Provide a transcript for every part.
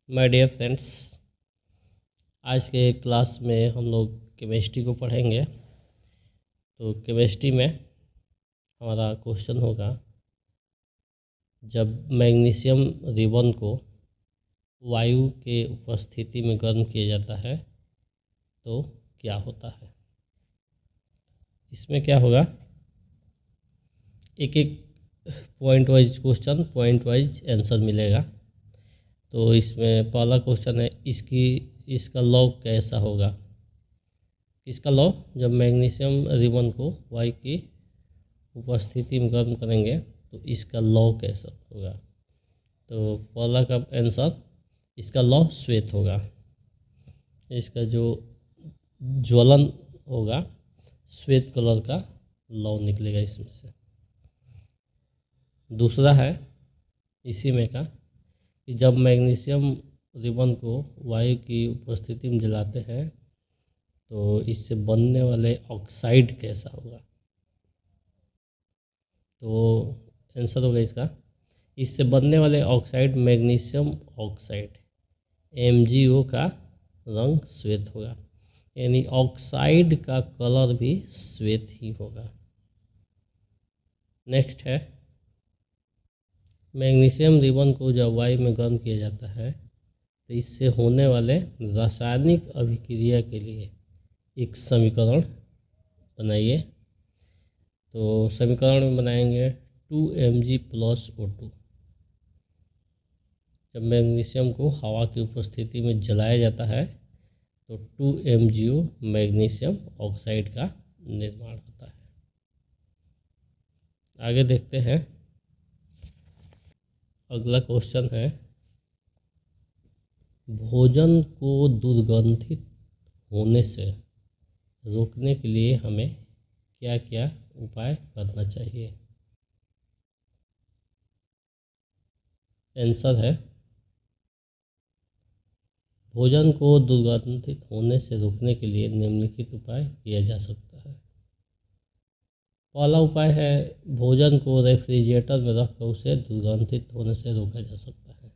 My dear friends, आज के class में हम लोग केमिस्ट्री को पढ़ेंगे। तो केमिस्ट्री में हमारा क्वेश्चन होगा, जब मैग्नीशियम रिबन को वायु के उपस्थिति में गर्म किया जाता है तो क्या होता है। इसमें क्या होगा, एक एक point wise question, point wise answer मिलेगा। तो इसमें पहला क्वेश्चन है, इसका लॉ कैसा होगा। इसका लॉ, जब मैग्नीशियम रिबन को वायु की उपस्थिति में गर्म करेंगे तो इसका लॉ कैसा होगा। तो पहला का आंसर, इसका लॉ श्वेत होगा। इसका जो ज्वलन होगा श्वेत कलर का लॉ निकलेगा इसमें से। दूसरा है इसी में का, कि जब मैग्नीशियम रिबन को वायु की उपस्थिति में जलाते हैं तो इससे बनने वाले ऑक्साइड कैसा होगा। तो आंसर होगा इसका, इससे बनने वाले ऑक्साइड मैग्नीशियम ऑक्साइड MgO का रंग श्वेत होगा, यानी ऑक्साइड का कलर भी श्वेत ही होगा। नेक्स्ट है, मैग्नीशियम रिबन को जब वायु में गर्म किया जाता है तो इससे होने वाले रासायनिक अभिक्रिया के लिए एक समीकरण बनाइए। तो समीकरण में बनाएंगे 2Mg + O2। जब मैग्नीशियम को हवा की उपस्थिति में जलाया जाता है तो 2MgO मैग्नीशियम ऑक्साइड का निर्माण होता है। आगे देखते हैं, अगला क्वेश्चन है, भोजन को दुर्गंधित होने से रोकने के लिए हमें क्या क्या उपाय करना चाहिए। आंसर है, भोजन को दुर्गंधित होने से रोकने के लिए निम्नलिखित उपाय किया जा सकता है। पहला उपाय है, भोजन को रेफ्रिजरेटर में रखकर उसे दुर्गंधित होने से रोका जा सकता है,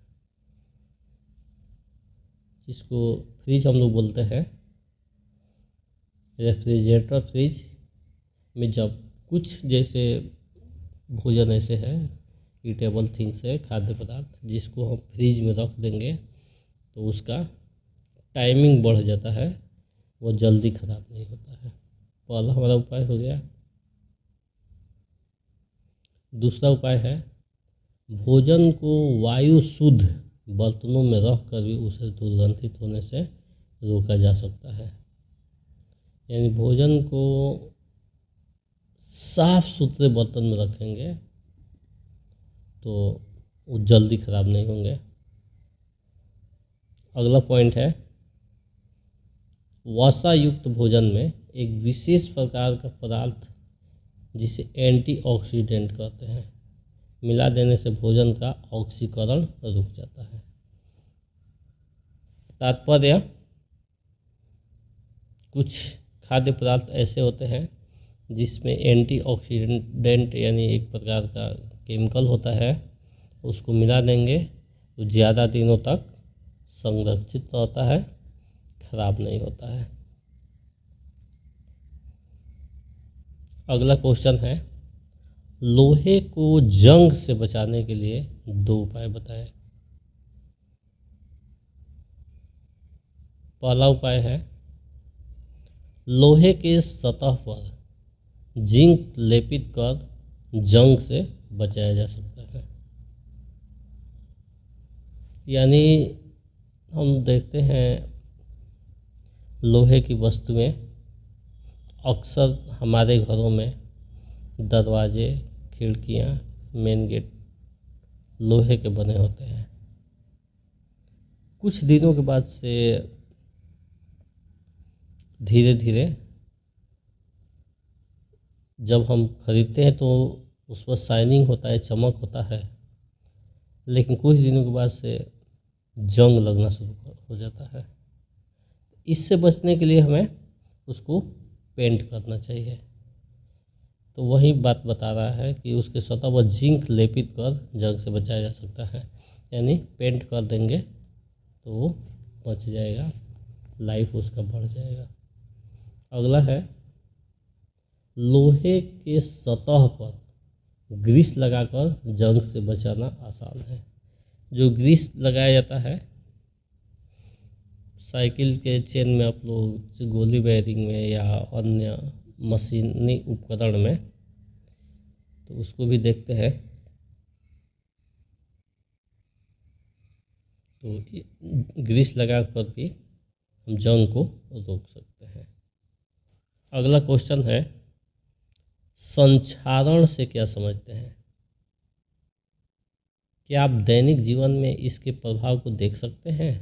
जिसको फ्रिज हम लोग बोलते हैं। रेफ्रिजरेटर फ्रिज में जब कुछ जैसे भोजन ऐसे है, ईटेबल थिंग्स है, खाद्य पदार्थ, जिसको हम फ्रिज में रख देंगे तो उसका टाइमिंग बढ़ जाता है, वो जल्दी ख़राब नहीं होता है। पहला हमारा उपाय हो गया। दूसरा उपाय है, भोजन को वायु शुद्ध बर्तनों में रख कर भी उसे दुर्गंधित होने से रोका जा सकता है, यानी भोजन को साफ सुथरे बर्तन में रखेंगे तो वो जल्दी ख़राब नहीं होंगे। अगला पॉइंट है, वसा युक्त भोजन में एक विशेष प्रकार का पदार्थ जिसे एंटीऑक्सीडेंट कहते हैं, मिला देने से भोजन का ऑक्सीकरण रुक जाता है। तात्पर्य, कुछ खाद्य पदार्थ ऐसे होते हैं जिसमें एंटीऑक्सीडेंट यानी एक प्रकार का केमिकल होता है, उसको मिला देंगे तो ज़्यादा दिनों तक संरक्षित रहता है, खराब नहीं होता है। अगला क्वेश्चन है, लोहे को जंग से बचाने के लिए 2 उपाय बताएं। पहला उपाय है, लोहे के सतह पर जिंक लेपित कर जंग से बचाया जा सकता है। यानी हम देखते हैं लोहे की वस्तुएं अक्सर हमारे घरों में दरवाजे, खिड़कियां, मेन गेट लोहे के बने होते हैं। कुछ दिनों के बाद से धीरे धीरे जब हम खरीदते हैं तो उस पर शाइनिंग होता है, चमक होता है, लेकिन कुछ दिनों के बाद से जंग लगना शुरू हो जाता है। इससे बचने के लिए हमें उसको पेंट करना चाहिए। तो वही बात बता रहा है कि उसके सतह पर जिंक लेपित कर जंग से बचाया जा सकता है, यानी पेंट कर देंगे तो बच जाएगा, लाइफ उसका बढ़ जाएगा। अगला है, लोहे के सतह पर ग्रीस लगाकर जंग से बचाना आसान है। जो ग्रीस लगाया जाता है साइकिल के चेन में, आप लोग गोली बेयरिंग में या अन्य मशीनी उपकरण में, तो उसको भी देखते हैं। तो ग्रीस लगा कर भी हम जंग को रोक सकते हैं। अगला क्वेश्चन है, संक्षारण से क्या समझते हैं? क्या आप दैनिक जीवन में इसके प्रभाव को देख सकते हैं?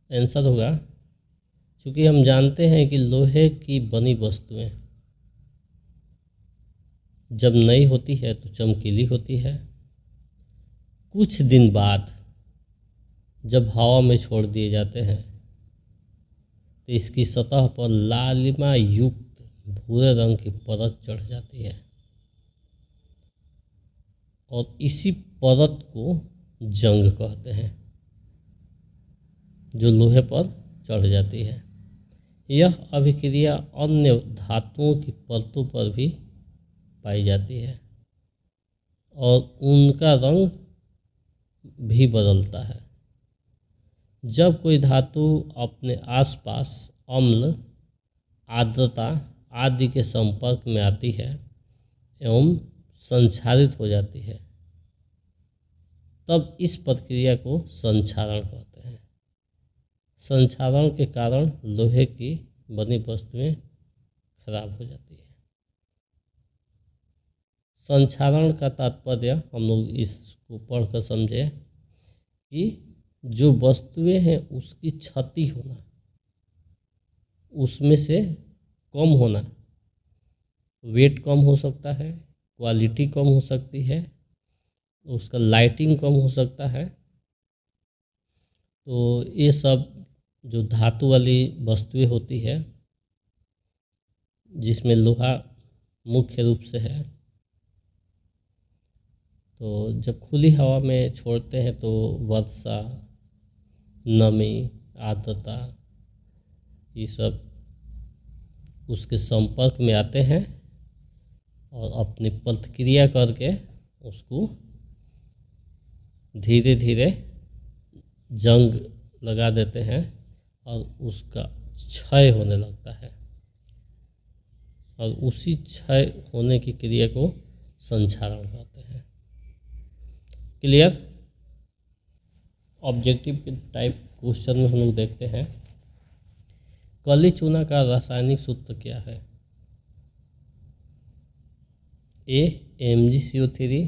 आंसर होगा, क्योंकि हम जानते हैं कि लोहे की बनी वस्तुएं जब नई होती है तो चमकीली होती है, कुछ दिन बाद जब हवा में छोड़ दिए जाते हैं तो इसकी सतह पर लालिमा युक्त भूरे रंग की परत चढ़ जाती है और इसी परत को जंग कहते हैं, जो लोहे पर चढ़ जाती है। यह अभिक्रिया अन्य धातुओं की परतों पर भी पाई जाती है और उनका रंग भी बदलता है। जब कोई धातु अपने आसपास अम्ल, आर्द्रता आदि के संपर्क में आती है एवं संक्षारित हो जाती है, तब इस प्रक्रिया को संक्षारण कहते हैं। संक्षारण के कारण लोहे की बनी वस्तुएं खराब हो जाती है। संक्षारण का तात्पर्य हम लोग इसको पढ़कर समझे कि जो वस्तुएं हैं उसकी क्षति होना, उसमें से कम होना, वेट कम हो सकता है, क्वालिटी कम हो सकती है, उसका लाइटिंग कम हो सकता है। तो ये सब जो धातु वाली वस्तुएं होती है, जिसमें लोहा मुख्य रूप से है, तो जब खुली हवा में छोड़ते हैं तो वर्षा, नमी, आर्द्रता, ये सब उसके संपर्क में आते हैं और अपनी प्रतिक्रिया करके उसको धीरे धीरे जंग लगा देते हैं और उसका क्षय होने लगता है और उसी क्षय होने की क्रिया को संक्षारण कहते हैं। क्लियर? ऑब्जेक्टिव के टाइप क्वेश्चन में हम लोग देखते हैं, काली चूना का रासायनिक सूत्र क्या है? ए MgCO3,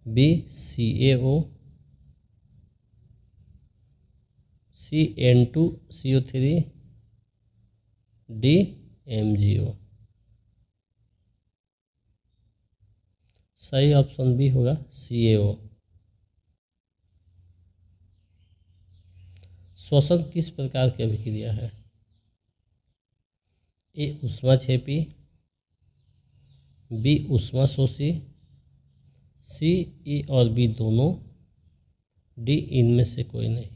बी CaO, सी N2CO3, डी MgO। सही ऑप्शन बी होगा CaO। श्वसन किस प्रकार की अभिक्रिया है? ए ऊष्माक्षेपी, बी ऊष्माशोषी, सी ई और बी दोनों, डी इनमें से कोई नहीं।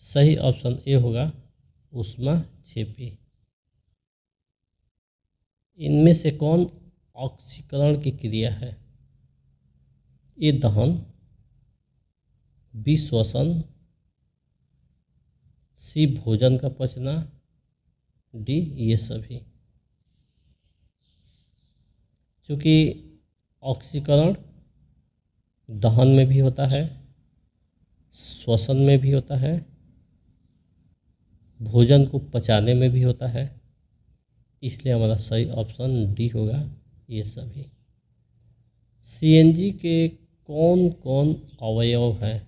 सही ऑप्शन ए होगा ऊष्माक्षेपी। इनमें से कौन ऑक्सीकरण की क्रिया है? ए दहन, बी श्वसन, सी भोजन का पचना, डी ये सभी। चूँकि ऑक्सीकरण दहन में भी होता है, श्वसन में भी होता है, भोजन को पचाने में भी होता है, इसलिए हमारा सही ऑप्शन डी होगा ये सभी। CNG के कौन कौन अवयव हैं?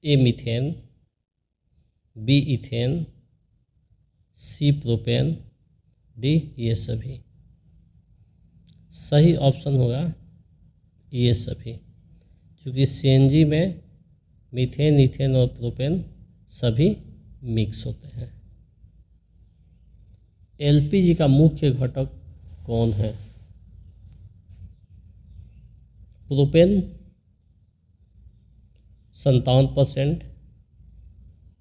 A methane, B ethane, C propane, D ये सभी। सही ऑप्शन होगा ये सभी, क्योंकि CNG में मीथेन, इथेन और प्रोपेन सभी मिक्स होते हैं। LPG का मुख्य घटक कौन है? प्रोपेन 57%,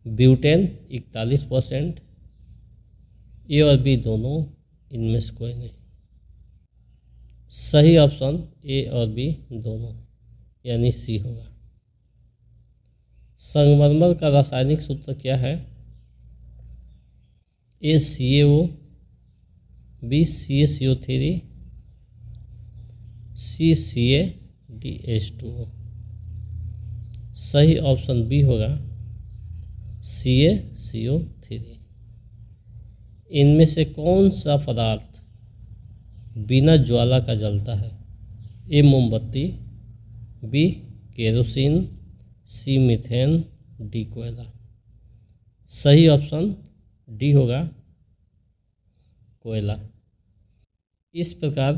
ब्यूटेन 41%, ए और बी दोनों, इनमें से कोई नहीं। सही ऑप्शन ए और बी दोनों, यानी सी होगा। संगमरमर का रासायनिक सूत्र क्या है? ए CaO, बी CaCO3, सी CaDH2O। सही ऑप्शन बी होगा CaCO3। इनमें से कौन सा पदार्थ बिना ज्वाला का जलता है? ए मोमबत्ती, बी केरोसिन, सी मीथेन, डी कोयला। सही ऑप्शन डी होगा कोयला। इस प्रकार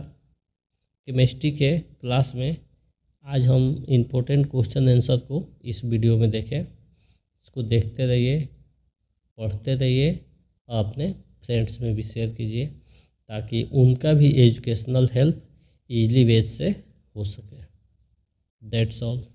केमिस्ट्री के क्लास में आज हम इम्पोर्टेंट क्वेश्चन आंसर को इस वीडियो में देखें। इसको देखते रहिए, पढ़ते रहिए और अपने फ्रेंड्स में भी शेयर कीजिए ताकि उनका भी एजुकेशनल हेल्प ईजिली वेज से हो सके। That's all.